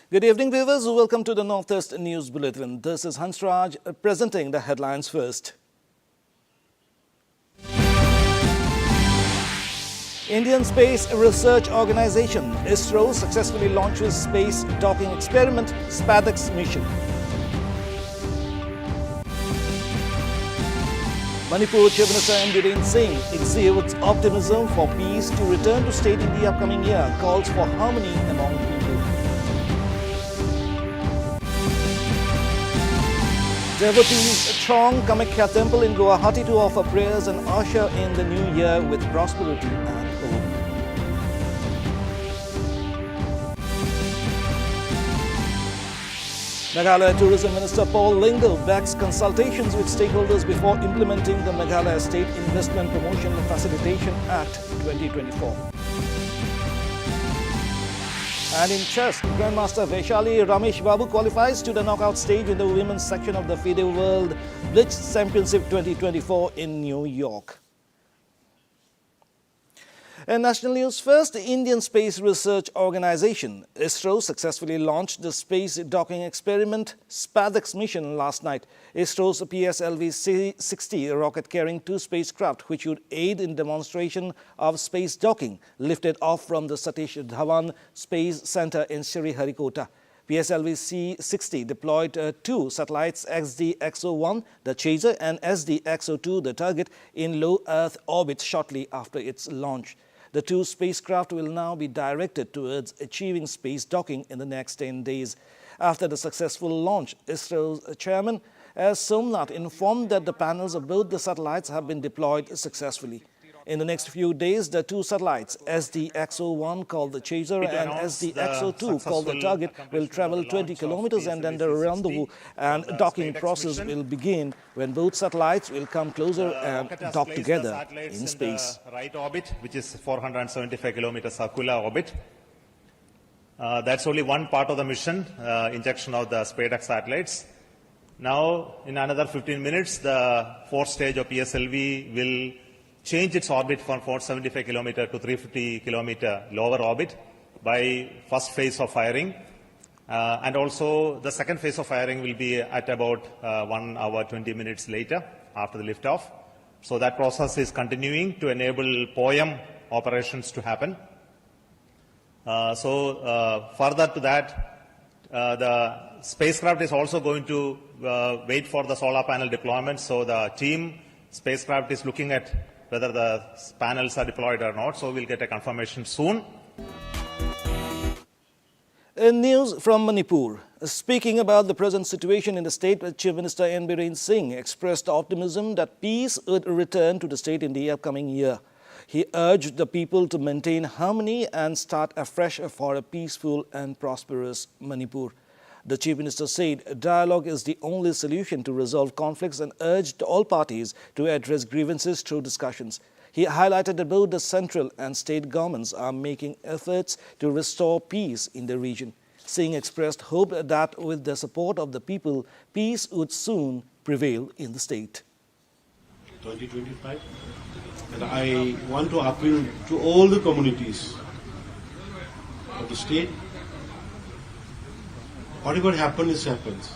Good evening, viewers. Welcome to the Northeast News Bulletin. This is Hansraj presenting the headlines first. Indian Space Research Organization ISRO successfully launches space docking experiment SpaceX mission. Manipur Chief Minister Doordarshan Singh exhibits optimism for peace to return to state in the upcoming year, calls for harmony among people. Devotees throng Kamakhya temple in Guwahati to offer prayers and usher in the new year with prosperity and hope. Meghalaya Tourism Minister Paul Lingle backs consultations with stakeholders before implementing the Meghalaya State Investment Promotion and Facilitation Act 2024. And in chess, Grandmaster Vaishali Ramesh Babu qualifies to the knockout stage in the women's section of the FIDE World Blitz Championship 2024 in New York. In national news first, the Indian Space Research Organization ISRO successfully launched the space docking experiment SpaceX mission last night. ISRO's PSLV-60 rocket carrying two spacecraft, which would aid in demonstration of space docking, lifted off from the Satish Dhawan Space Center in Sriharikota. PSLV-60 deployed two satellites, XD-XO1, the chaser, and SD-XO2, the target, in low Earth orbit shortly after its launch. The two spacecraft will now be directed towards achieving space docking in the next 10 days. After the successful launch, ISRO's chairman, S. Somnath, informed that the panels of both the satellites have been deployed successfully. In the next few days, the two satellites, SD-XO1 called the chaser and SD-XO2 called the target, will travel 20 kilometers, and then the rendezvous and docking process will begin when both satellites will come closer and dock together in space. Right orbit, which is 475 kilometers circular orbit. That's only one part of the mission, injection of the SpaceX satellites. Now, in another 15 minutes, the fourth stage of PSLV will change its orbit from 475 kilometer to 350 kilometer lower orbit by first phase of firing. And also the second phase of firing will be at about 1 hour 20 minutes later after the liftoff. So that process is continuing to enable POEM operations to happen. Further to that, the spacecraft is also going to wait for the solar panel deployment. So the team spacecraft is looking at whether the panels are deployed or not, so we'll get a confirmation soon. In news from Manipur, speaking about the present situation in the state, Chief Minister Doordarshan Singh expressed optimism that peace would return to the state in the upcoming year. He urged the people to maintain harmony and start afresh for a peaceful and prosperous Manipur. The Chief Minister said dialogue is the only solution to resolve conflicts and urged all parties to address grievances through discussions. He highlighted that both the central and state governments are making efforts to restore peace in the region. Singh expressed hope that with the support of the people, peace would soon prevail in the state. 2025, and I want to appeal to all the communities of the state. Whatever happens, happens.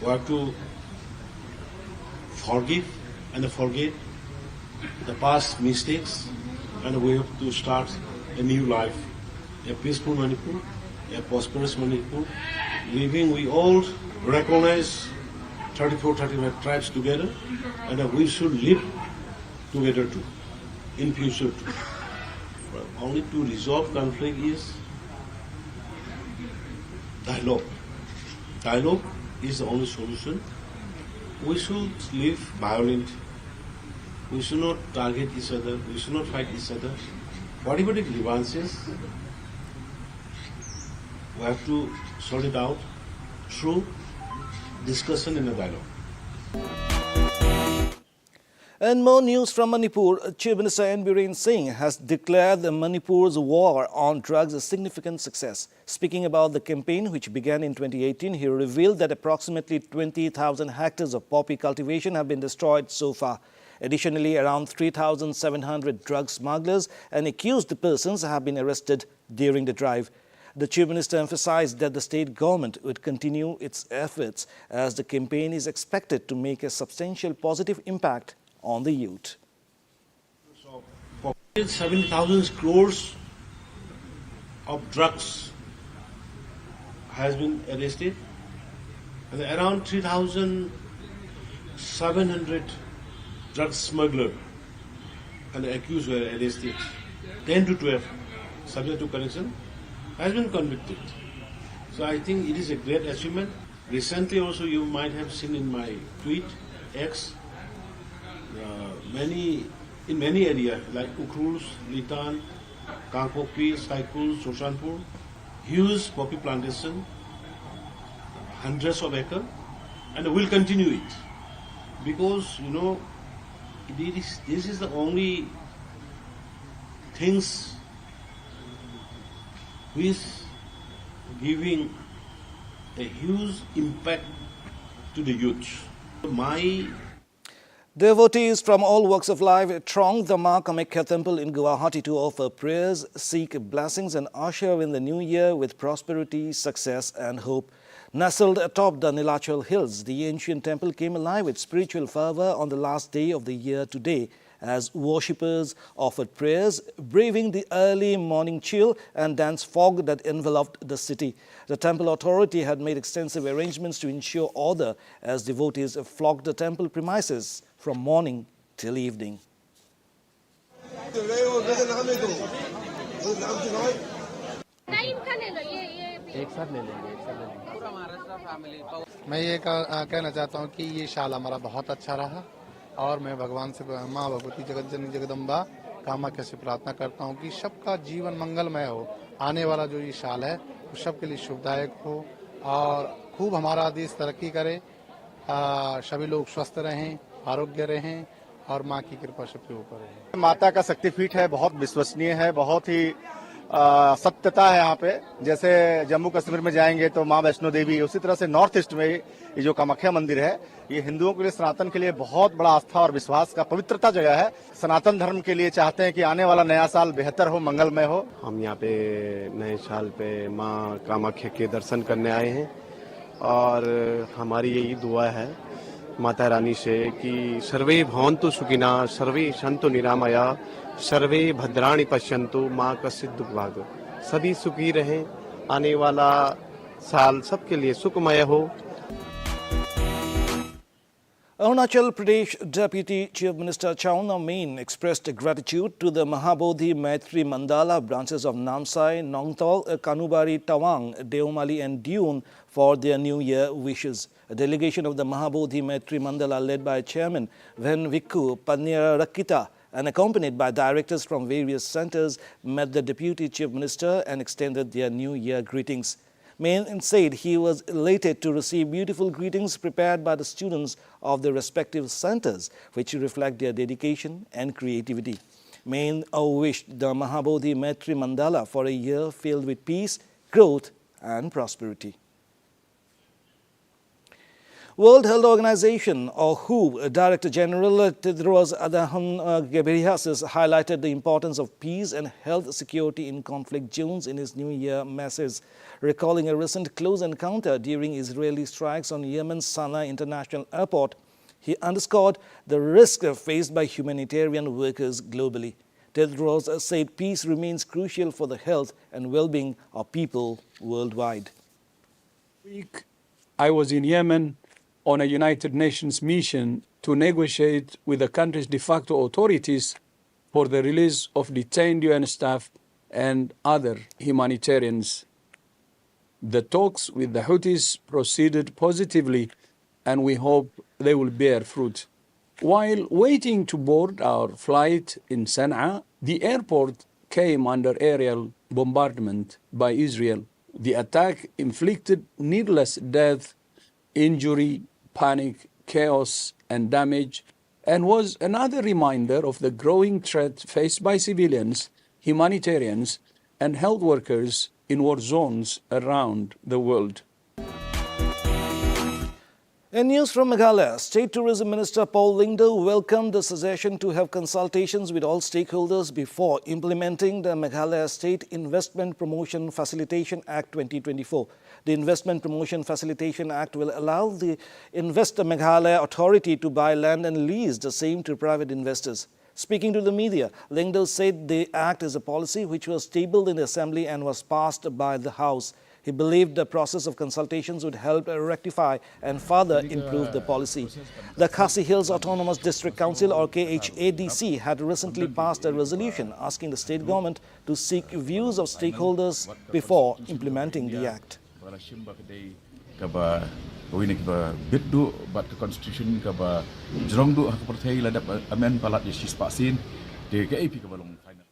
We have to forgive and forget the past mistakes, and we have to start a new life, a peaceful Manipur, a prosperous Manipur, living we all recognize 34, 35 tribes together, and we should live together too, in future too. But only to resolve conflict is dialogue. Dialogue is the only solution. We should live violent. We should not target each other. We should not fight each other. Whatever the grievances, we have to sort it out through discussion and a dialogue. And more news from Manipur, Chief Minister Doordarshan Singh has declared the Manipur's war on drugs a significant success. Speaking about the campaign, which began in 2018, he revealed that approximately 20,000 hectares of poppy cultivation have been destroyed so far. Additionally, around 3,700 drug smugglers and accused persons have been arrested during the drive. The Chief Minister emphasized that the state government would continue its efforts as the campaign is expected to make a substantial positive impact on the youth. So, 70,000 crores of drugs has been arrested, and around 3,700 drug smugglers and accused were arrested. 10 to 12, subject to correction, has been convicted. So I think it is a great achievement. Recently also you might have seen in my tweet, X, in many areas like Ukhrul, Litan, Kangpokpi, Saikul, Soshanpur, huge poppy plantation, hundreds of acres, and will continue it. Because, this is the only things which giving a huge impact to the youth. Devotees from all walks of life thronged the Ma Kamakya temple in Guwahati to offer prayers, seek blessings and usher in the new year with prosperity, success and hope. Nestled atop the Nilachal hills, the ancient temple came alive with spiritual fervor on the last day of the year today as worshippers offered prayers, braving the early morning chill and dense fog that enveloped the city. The temple authority had made extensive arrangements to ensure order as devotees flocked the temple premises from morning till evening. मैं ये कहना चाहता हूँ कि ये साल हमारा बहुत अच्छा रहा और मैं भगवान से माँ भगवती जगतजननी जगदम्बा कामाख्या से प्रार्थना करता हूँ कि सबका जीवन मंगलमय हो। आने वाला जो ये साल है वो सबके लिए शुभदायक हो और खूब हमारा देश तरक्की करे, सभी लोग स्वस्थ रहें, आरोग्य रहें और माँ की कृपा सबके ऊपर रहे। माता का शक्तिपीठ है, बहुत विश्वसनीय है, बहुत ही सत्यता है यहाँ पे। जैसे जम्मू कश्मीर में जाएंगे तो माँ वैष्णो देवी, उसी तरह से नॉर्थ ईस्ट में ये जो कामाख्या मंदिर है ये हिंदुओं के लिए, सनातन के लिए बहुत बड़ा आस्था और विश्वास का पवित्रता जगह है। सनातन धर्म के लिए चाहते हैं कि आने वाला नया साल बेहतर हो, मंगलमय हो। हम यहाँ पे नए साल पे माँ कामाख्या के दर्शन करने आए हैं और हमारी यही दुआ है माता रानी से कि सर्वे भवन्तु सुखिना, सर्वे सन्तु निरामया, सर्वे भद्राणि पश्यन्तु, माँ कश्चित् दुःखभाग्। सभी सुखी रहें, आने वाला साल सबके लिए सुखमय हो। Arunachal Pradesh Deputy Chief Minister Chauna Main expressed gratitude to the Mahabodhi Maitri Mandala branches of Namsai, Nongtol, Kanubari, Tawang, Deomali and Dune for their New Year wishes. A delegation of the Mahabodhi Maitri Mandala led by Chairman Ven Vikku Pannira Rakita and accompanied by directors from various centers met the Deputy Chief Minister and extended their New Year greetings. Main said he was elated to receive beautiful greetings prepared by the students of the respective centers, which reflect their dedication and creativity. Main wished the Mahabodhi Maitri Mandala for a year filled with peace, growth and prosperity. World Health Organization, or WHO, Director General Tedros Adhanom Ghebreyesus highlighted the importance of peace and health security in conflict zones in his New Year message, recalling a recent close encounter during Israeli strikes on Yemen's Sana'a International Airport. He underscored the risk faced by humanitarian workers globally. Tedros said peace remains crucial for the health and well-being of people worldwide. I was in Yemen on a United Nations mission to negotiate with the country's de facto authorities for the release of detained UN staff and other humanitarians. The talks with the Houthis proceeded positively and we hope they will bear fruit. While waiting to board our flight in Sana'a, the airport came under aerial bombardment by Israel. The attack inflicted needless death, injury, panic, chaos, and damage, and was another reminder of the growing threat faced by civilians, humanitarians, and health workers in war zones around the world. In news from Meghalaya, State Tourism Minister Paul Lyngdoh welcomed the suggestion to have consultations with all stakeholders before implementing the Meghalaya State Investment Promotion Facilitation Act 2024. The Investment Promotion Facilitation Act will allow the Investor Meghalaya Authority to buy land and lease the same to private investors. Speaking to the media, Lyngdoh said the act is a policy which was tabled in the Assembly and was passed by the House. He believed the process of consultations would help rectify and further improve the policy. The Khasi Hills Autonomous District Council or KHADC had recently passed a resolution asking the state government to seek views of stakeholders before implementing the act. Kaba kawin kaba bidu bat constitution kaba jrong du hak percaya ladap amen palat di sispasin de KAP kaba long final.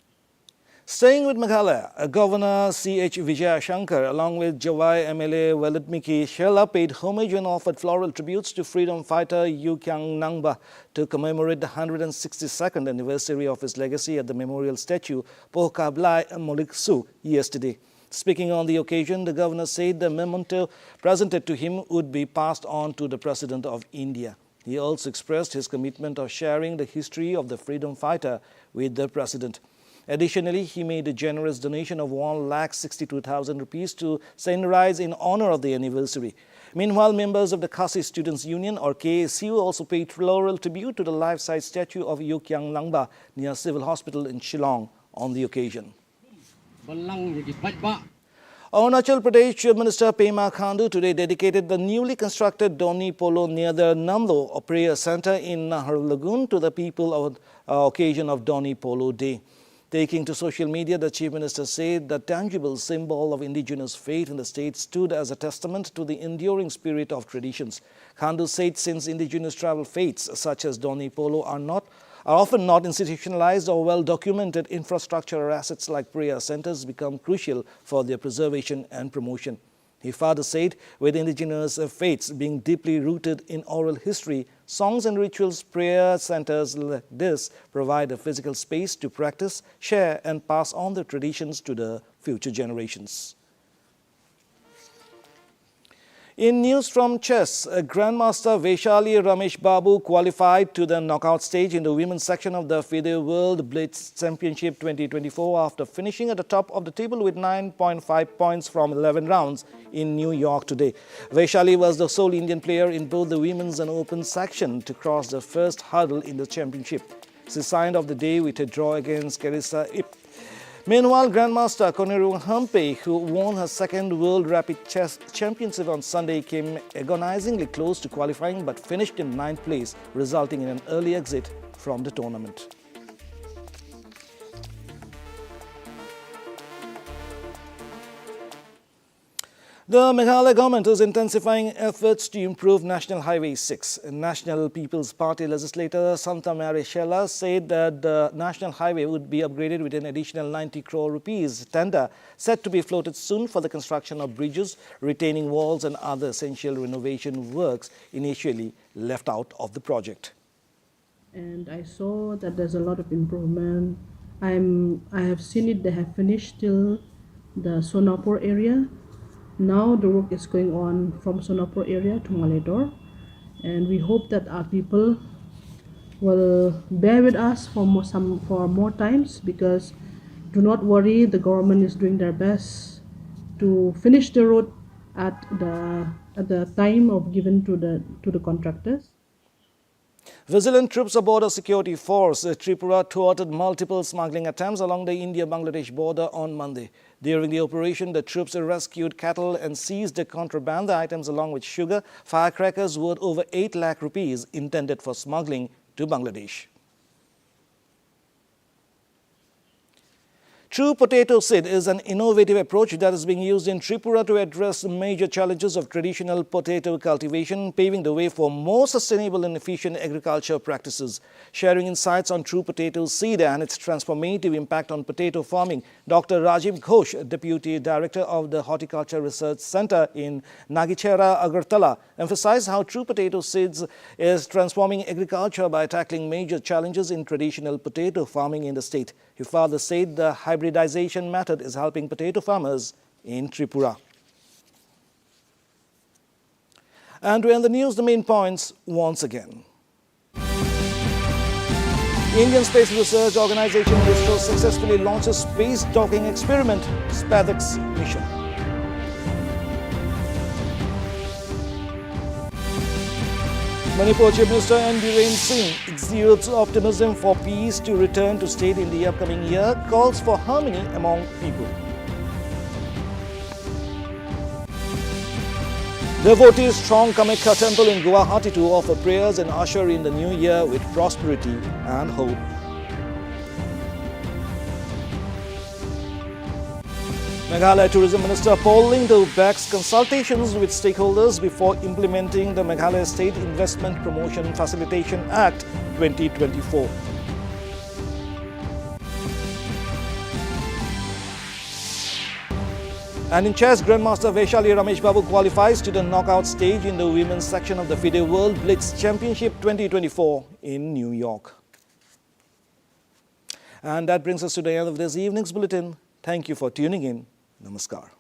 Staying with Meghalaya, Governor C.H. Vijaya Shankar along with Jawai MLA Waledmiki Shella paid homage and offered floral tributes to freedom fighter Yu Kyang Nangba to commemorate the 162nd anniversary of his legacy at the memorial statue Pohkablai Moliksu yesterday. Speaking on the occasion, the governor said the memento presented to him would be passed on to the President of India. He also expressed his commitment of sharing the history of the freedom fighter with the President. Additionally, he made a generous donation of 1,62,000 rupees to Saint Rise in honor of the anniversary. Meanwhile, members of the Khasi Students' Union or KSU also paid floral tribute to the life-size statue of Yu Kyang Nangba near Civil Hospital in Shillong on the occasion. Arunachal Pradesh Chief Minister Pema Khandu today dedicated the newly constructed Doni Polo near the Namlo Prayer Center in Naharlagun to the people on occasion of Doni Polo Day. Taking to social media, the Chief Minister said the tangible symbol of indigenous faith in the state stood as a testament to the enduring spirit of traditions. Khandu said since indigenous tribal faiths such as Doni Polo are often not institutionalized or well-documented, infrastructure or assets like prayer centers become crucial for their preservation and promotion. He further said, with indigenous faiths being deeply rooted in oral history, songs and rituals, prayer centers like this provide a physical space to practice, share and pass on the traditions to the future generations. In news from chess, Grandmaster Vaishali Ramesh Babu qualified to the knockout stage in the women's section of the FIDE World Blitz Championship 2024 after finishing at the top of the table with 9.5 points from 11 rounds in New York today. Vaishali was the sole Indian player in both the women's and open section to cross the first hurdle in the championship. She signed off the day with a draw against Carissa Ip. Meanwhile, Grandmaster Koneru Hampe, who won her second World Rapid Chess Championship on Sunday, came agonizingly close to qualifying but finished in 9th place, resulting in an early exit from the tournament. The Meghalaya government is intensifying efforts to improve National Highway 6. National People's Party legislator Santa Mary Shella said that the National Highway would be upgraded with an additional 90 crore rupees tender set to be floated soon for the construction of bridges, retaining walls and other essential renovation works initially left out of the project. And I saw that there's a lot of improvement. I have seen it, they have finished till the Sonapur area. Now the work is going on from Sonapur area to Maledor, and we hope that our people will bear with us for more times, because do not worry, the government is doing their best to finish the road at the time of given to the contractors. Vigilant troops aboard a security force Tripura thwarted multiple smuggling attempts along the India-Bangladesh border on Monday. During the operation, the troops rescued cattle and seized the contraband items along with sugar, firecrackers worth over 8 lakh rupees intended for smuggling to Bangladesh. True Potato Seed is an innovative approach that is being used in Tripura to address major challenges of traditional potato cultivation, paving the way for more sustainable and efficient agriculture practices. Sharing insights on True Potato Seed and its transformative impact on potato farming, Dr. Rajiv Ghosh, Deputy Director of the Horticulture Research Center in Nagichera, Agartala, emphasized how True Potato Seeds is transforming agriculture by tackling major challenges in traditional potato farming in the state. He further said the hybridization method is helping potato farmers in Tripura. And to end the news, the main points once again. Indian Space Research Organization ISRO successfully launches space docking experiment, SpaceX mission. Manipur Chief Minister N. Biren Singh exudes optimism for peace to return to state in the upcoming year, calls for harmony among people. Devotees throng Kamakya Temple in Guwahati to offer prayers and usher in the new year with prosperity and hope. Meghalaya Tourism Minister Paul Lyngdoh backs consultations with stakeholders before implementing the Meghalaya State Investment Promotion Facilitation Act 2024. And in chess, Grandmaster Vaishali Ramesh Babu qualifies to the knockout stage in the women's section of the FIDE World Blitz Championship 2024 in New York. And that brings us to the end of this evening's bulletin. Thank you for tuning in. Namaskar.